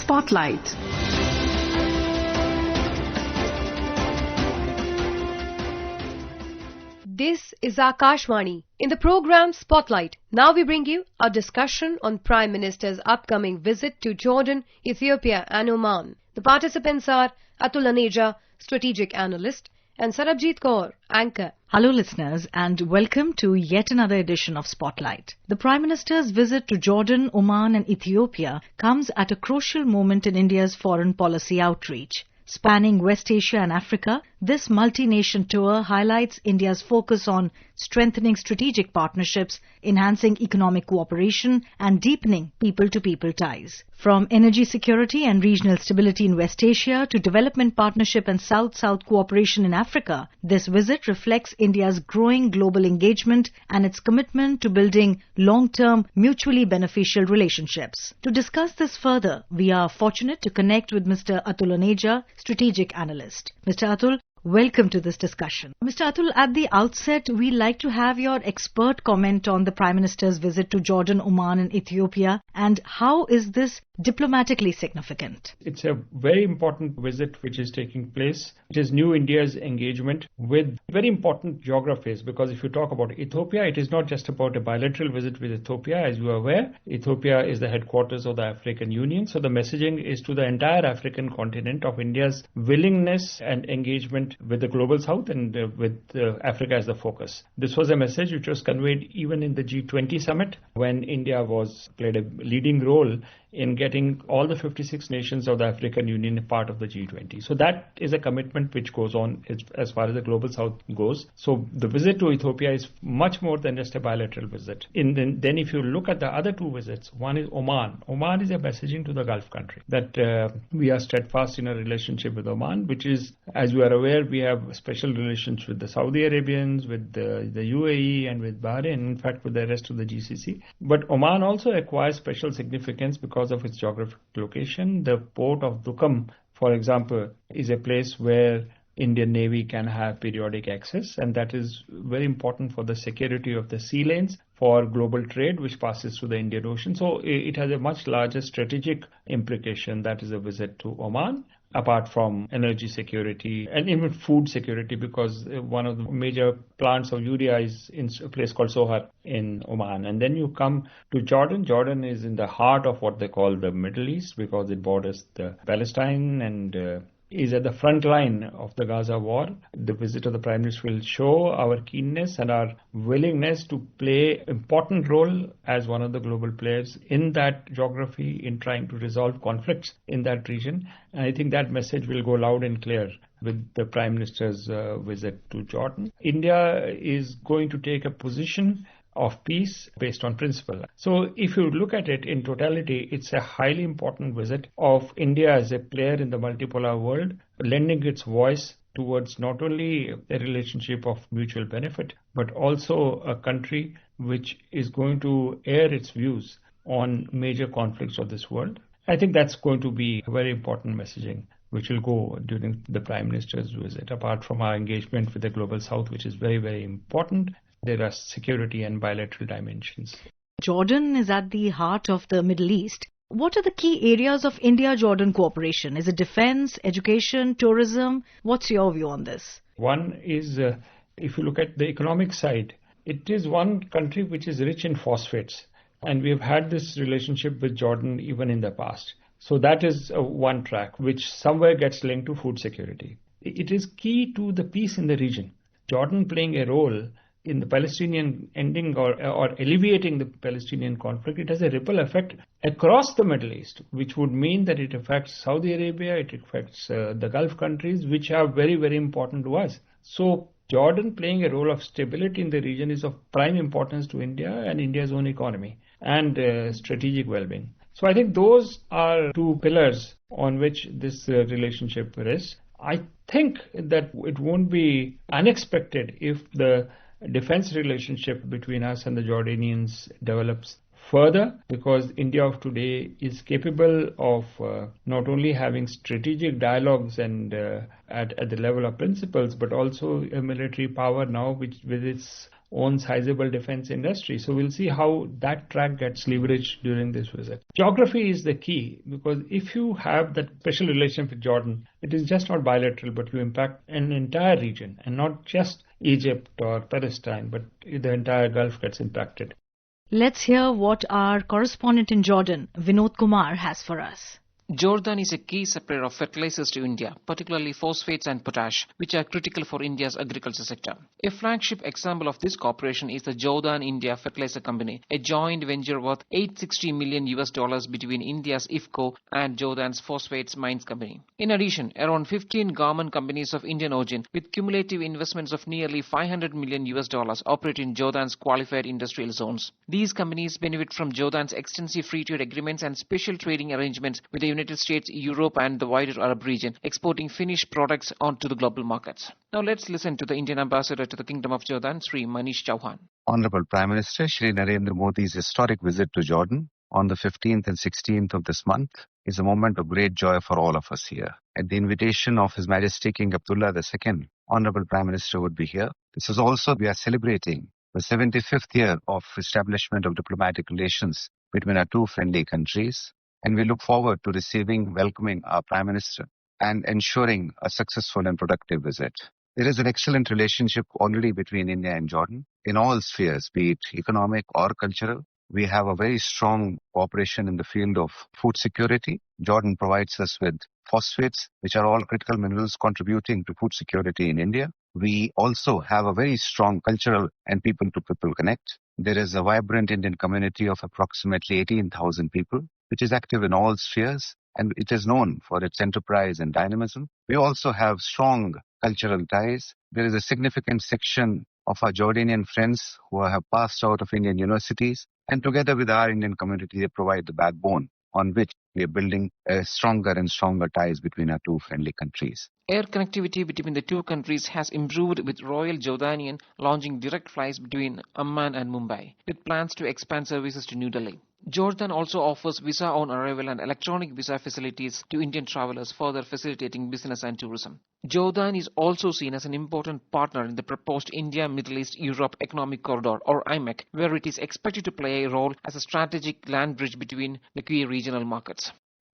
Spotlight. This is Akashvani. In the program Spotlight, now we bring you a discussion on Prime Minister's upcoming visit to Jordan, Ethiopia and Oman. The participants are Atul Aneja, Strategic Analyst, and Sarabjit Kaur, Anchor. Hello listeners and welcome to yet another edition of Spotlight. The Prime Minister's visit to Jordan, Oman and Ethiopia comes at a crucial moment in India's foreign policy outreach. Spanning West Asia and Africa, this multi-nation tour highlights India's focus on strengthening strategic partnerships, enhancing economic cooperation and deepening people-to-people ties. From energy security and regional stability in West Asia to development partnership and South-South cooperation in Africa, this visit reflects India's growing global engagement and its commitment to building long-term, mutually beneficial relationships. To discuss this further, we are fortunate to connect with Mr. Atul Aneja, Strategic Analyst. Mr. Atul, welcome to this discussion. Mr. Atul, at the outset, we'd like to have your expert comment on the Prime Minister's visit to Jordan, Oman and Ethiopia, and how is this diplomatically significant? It's a very important visit which is taking place. It is New India's engagement with very important geographies, because if you talk about Ethiopia, it is not just about a bilateral visit with Ethiopia. As you are aware, Ethiopia is the headquarters of the African Union. So the messaging is to the entire African continent of India's willingness and engagement with the global south and with Africa as the focus. This was a message which was conveyed even in the G20 summit, when India played a leading role in getting all the 56 nations of the African Union a part of the G20. So that is a commitment which goes on as far as the global south goes. So the visit to Ethiopia is much more than just a bilateral visit. Then if you look at the other two visits, one is Oman. Oman is a messaging to the Gulf country that we are steadfast in a relationship with Oman, which is, as you are aware, we have special relations with the Saudi Arabians, with the UAE and with Bahrain, in fact with the rest of the GCC. But Oman also acquires special significance because of its geographic location. The port of Duqm, for example, is a place where Indian Navy can have periodic access, and that is very important for the security of the sea lanes for global trade which passes through the Indian Ocean. So it has a much larger strategic implication. That is a visit to Oman, apart from energy security and even food security, because one of the major plants of urea is in a place called Sohar in Oman. And then you come to Jordan. Jordan is in the heart of what they call the Middle East, because it borders the Palestine and is at the front line of the Gaza war. The visit of the Prime Minister will show our keenness and our willingness to play an important role as one of the global players in that geography in trying to resolve conflicts in that region. And I think that message will go loud and clear with the Prime Minister's visit to Jordan. India is going to take a position of peace based on principle. So if you look at it in totality, it's a highly important visit of India as a player in the multipolar world, lending its voice towards not only a relationship of mutual benefit, but also a country which is going to air its views on major conflicts of this world. I think that's going to be a very important messaging which will go during the Prime Minister's visit, apart from our engagement with the Global South, which is very, very important. There are security and bilateral dimensions. Jordan is at the heart of the Middle East. What are the key areas of India-Jordan cooperation? Is it defense, education, tourism? What's your view on this? One is, if you look at the economic side, it is one country which is rich in phosphates. And we have had this relationship with Jordan even in the past. So that is one track which somewhere gets linked to food security. It is key to the peace in the region. Jordan playing a role in the Palestinian ending or alleviating the Palestinian conflict, it has a ripple effect across the Middle East, which would mean that it affects Saudi Arabia, it affects the Gulf countries, which are very, very important to us. So Jordan playing a role of stability in the region is of prime importance to India and India's own economy and strategic well-being. So I think those are two pillars on which this relationship rests. I think that it won't be unexpected if the defense relationship between us and the Jordanians develops further, because India of today is capable of not only having strategic dialogues and at the level of principles, but also a military power now which with its own sizable defense industry. So we'll see how that track gets leveraged during this visit. Geography is the key, because if you have that special relationship with Jordan, it is just not bilateral, but you impact an entire region, and not just Egypt or Palestine, but the entire Gulf gets impacted. Let's hear what our correspondent in Jordan, Vinod Kumar, has for us. Jordan is a key supplier of fertilizers to India, particularly phosphates and potash, which are critical for India's agriculture sector. A flagship example of this cooperation is the Jordan India Fertilizer Company, a joint venture worth $860 million between India's IFCO and Jordan's Phosphates Mines Company. In addition, around 15 garment companies of Indian origin with cumulative investments of nearly $500 million operate in Jordan's qualified industrial zones. These companies benefit from Jordan's extensive free trade agreements and special trading arrangements with the United States, Europe and the wider Arab region, exporting finished products onto the global markets. Now let's listen to the Indian ambassador to the Kingdom of Jordan, Sri Manish Chauhan. Honorable Prime Minister Shri Narendra Modi's historic visit to Jordan on the 15th and 16th of this month is a moment of great joy for all of us here. At the invitation of His Majesty King Abdullah II, Honorable Prime Minister would be here. This is also, we are celebrating the 75th year of establishment of diplomatic relations between our two friendly countries. And we look forward to welcoming our Prime Minister and ensuring a successful and productive visit. There is an excellent relationship already between India and Jordan in all spheres, be it economic or cultural. We have a very strong cooperation in the field of food security. Jordan provides us with phosphates, which are all critical minerals contributing to food security in India. We also have a very strong cultural and people-to-people connect. There is a vibrant Indian community of approximately 18,000 people, which is active in all spheres, and it is known for its enterprise and dynamism. We also have strong cultural ties. There is a significant section of our Jordanian friends who have passed out of Indian universities, and together with our Indian community, they provide the backbone on which we are building stronger and stronger ties between our two friendly countries. Air connectivity between the two countries has improved, with Royal Jordanian launching direct flights between Amman and Mumbai, with plans to expand services to New Delhi. Jordan also offers visa on arrival and electronic visa facilities to Indian travelers, further facilitating business and tourism. Jordan is also seen as an important partner in the proposed India-Middle East-Europe Economic Corridor, or IMEC, where it is expected to play a role as a strategic land bridge between the key regional markets.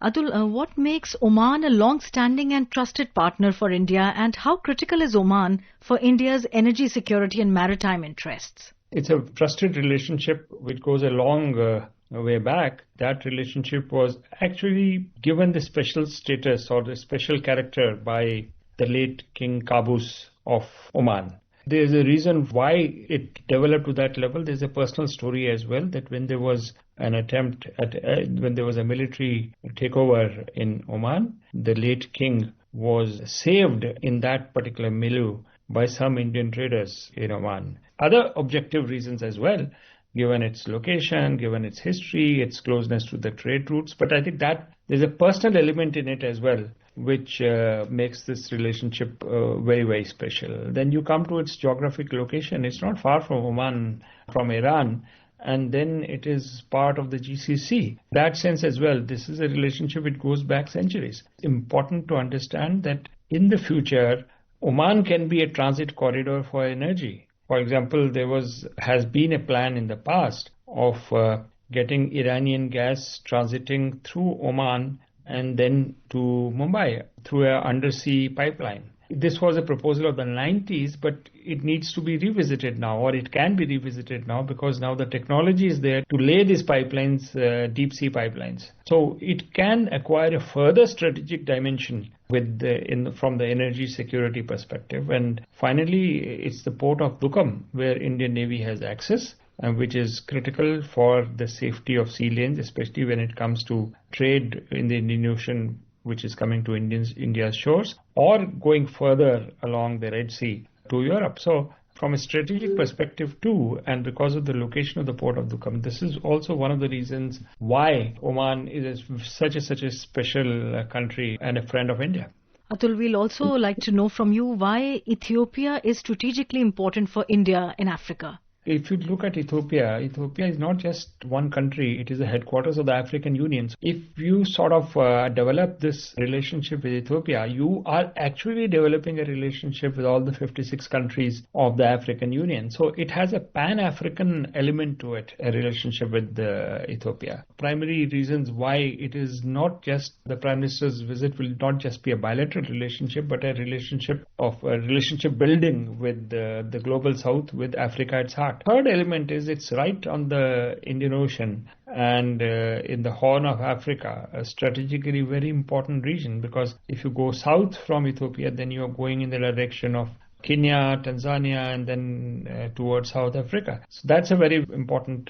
Atul, what makes Oman a long-standing and trusted partner for India, and how critical is Oman for India's energy security and maritime interests? It's a trusted relationship which goes a long way back. That relationship was actually given the special status or the special character by the late King Qaboos of Oman. There's a reason why it developed to that level. There's a personal story as well, that when there was an attempt at, when there was a military takeover in Oman, the late king was saved in that particular milieu by some Indian traders in Oman. Other objective reasons as well, given its location, given its history, its closeness to the trade routes. But I think that there's a personal element in it as well, which makes this relationship very, very special. Then you come to its geographic location. It's not far from Oman, from Iran, and then it is part of the GCC. That sense as well, this is a relationship which goes back centuries. It's important to understand that in the future, Oman can be a transit corridor for energy. For example, has been a plan in the past of getting Iranian gas transiting through Oman and then to Mumbai through an undersea pipeline. This was a proposal of the 90s, but it needs to be revisited now, or it can be revisited now, because now the technology is there to lay these pipelines, deep sea pipelines. So it can acquire a further strategic dimension from the energy security perspective. And finally, it's the port of Duqm, where Indian Navy has access, which is critical for the safety of sea lanes, especially when it comes to trade in the Indian Ocean, which is coming to India's shores, or going further along the Red Sea to Europe. So from a strategic perspective too, and because of the location of the port of Duqm, this is also one of the reasons why Oman is such a special country and a friend of India. Atul, we'll also like to know from you why Ethiopia is strategically important for India in Africa. If you look at Ethiopia, Ethiopia is not just one country, it is the headquarters of the African Union. So if you sort of develop this relationship with Ethiopia, you are actually developing a relationship with all the 56 countries of the African Union. So it has a pan-African element to it, a relationship with Ethiopia. Primary reasons why it is not just the Prime Minister's visit will not just be a bilateral relationship, but a relationship building with the global south, with Africa at its heart. Third element is it's right on the Indian Ocean and in the Horn of Africa, a strategically very important region, because if you go south from Ethiopia, then you are going in the direction of Kenya, Tanzania, and then towards South Africa. So that's a very important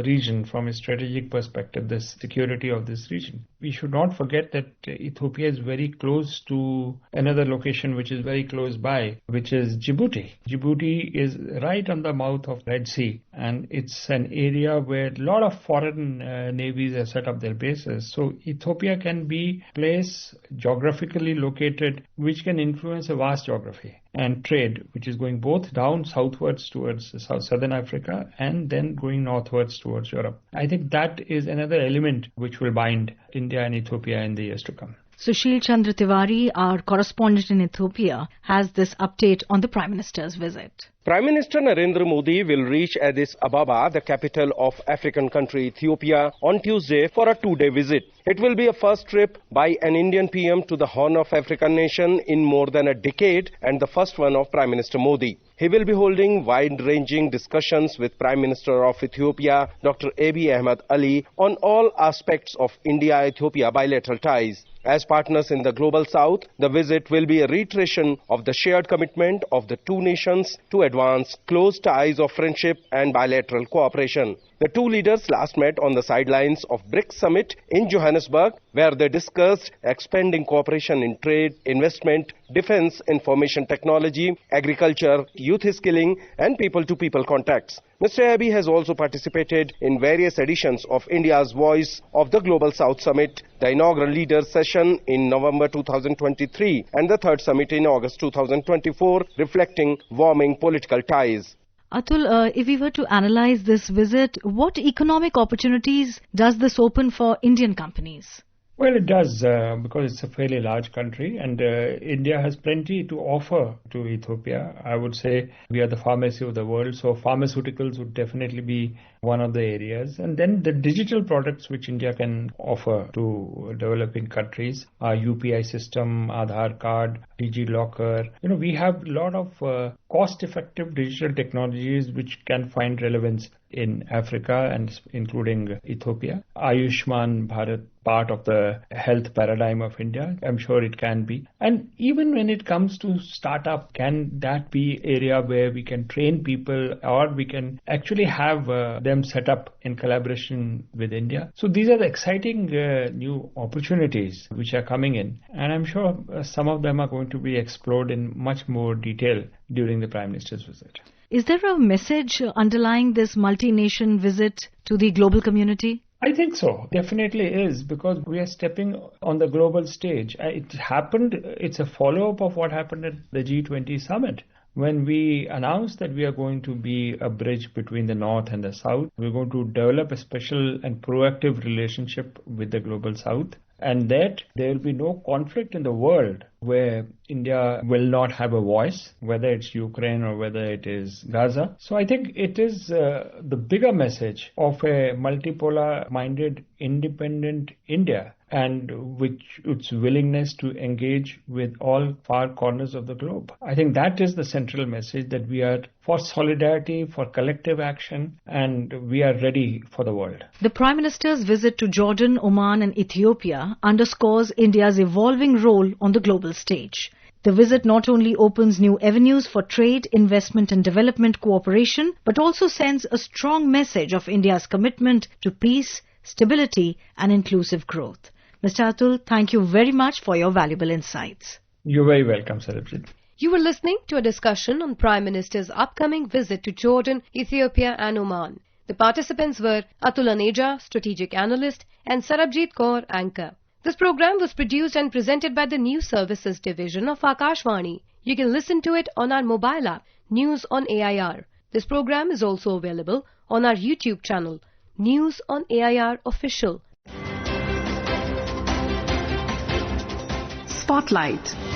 region from a strategic perspective, the security of this region. We should not forget that Ethiopia is very close to another location which is very close by, which is Djibouti. Djibouti is right on the mouth of Red Sea, and it's an area where a lot of foreign navies have set up their bases. So Ethiopia can be a place geographically located which can influence a vast geography and trade, which is going both down southwards towards southern Africa and then going northwards towards Europe. I think that is another element which will bind India and Ethiopia in the years to come. Sushil Chandra Tiwari, our correspondent in Ethiopia, has this update on the Prime Minister's visit. Prime Minister Narendra Modi will reach Addis Ababa, the capital of African country Ethiopia, on Tuesday for a 2-day visit. It will be a first trip by an Indian PM to the Horn of African nation in more than a decade and the first one of Prime Minister Modi. He will be holding wide-ranging discussions with Prime Minister of Ethiopia, Dr. Abiy Ahmed Ali, on all aspects of India-Ethiopia bilateral ties. As partners in the Global South, the visit will be a reiteration of the shared commitment of the two nations to advance close ties of friendship and bilateral cooperation. The two leaders last met on the sidelines of BRICS Summit in Johannesburg, where they discussed expanding cooperation in trade, investment, defense, information technology, agriculture, youth skilling, and people-to-people contacts. Mr. Abiy has also participated in various editions of India's Voice of the Global South Summit, the inaugural Leaders Session in November 2023 and the third summit in August 2024, reflecting warming political ties. Atul, if we were to analyze this visit, what economic opportunities does this open for Indian companies? Well, it does because it's a fairly large country and India has plenty to offer to Ethiopia. I would say we are the pharmacy of the world, so pharmaceuticals would definitely be one of the areas. And then the digital products which India can offer to developing countries, our UPI system, Aadhaar card, DigiLocker. We have a lot of cost-effective digital technologies which can find relevance in Africa and including Ethiopia. Ayushman Bharat, part of the health paradigm of India, I'm sure it can be. And even when it comes to startup, can that be area where we can train people or we can actually have them set up in collaboration with India? So these are the exciting new opportunities which are coming in. And I'm sure some of them are going to be explored in much more detail during the Prime Minister's visit. Is there a message underlying this multi-nation visit to the global community? I think so. Definitely is, because we are stepping on the global stage. It's a follow-up of what happened at the G20 summit. When we announced that we are going to be a bridge between the North and the South, we're going to develop a special and proactive relationship with the global South, and that there will be no conflict in the world where India will not have a voice, whether it's Ukraine or whether it is Gaza. So I think it is the bigger message of a multipolar-minded, independent India, and its willingness to engage with all far corners of the globe. I think that is the central message, that we are for solidarity, for collective action, and we are ready for the world. The Prime Minister's visit to Jordan, Oman and Ethiopia underscores India's evolving role on the global stage. The visit not only opens new avenues for trade, investment and development cooperation, but also sends a strong message of India's commitment to peace, stability and inclusive growth. Mr. Atul, thank you very much for your valuable insights. You're very welcome, Sarabjit. You were listening to a discussion on Prime Minister's upcoming visit to Jordan, Ethiopia and Oman. The participants were Atul Aneja, Strategic Analyst, and Sarabjit Kaur, Anchor. This program was produced and presented by the News Services Division of Akashvani. You can listen to it on our mobile app, News on AIR. This program is also available on our YouTube channel, News on AIR Official. Spotlight.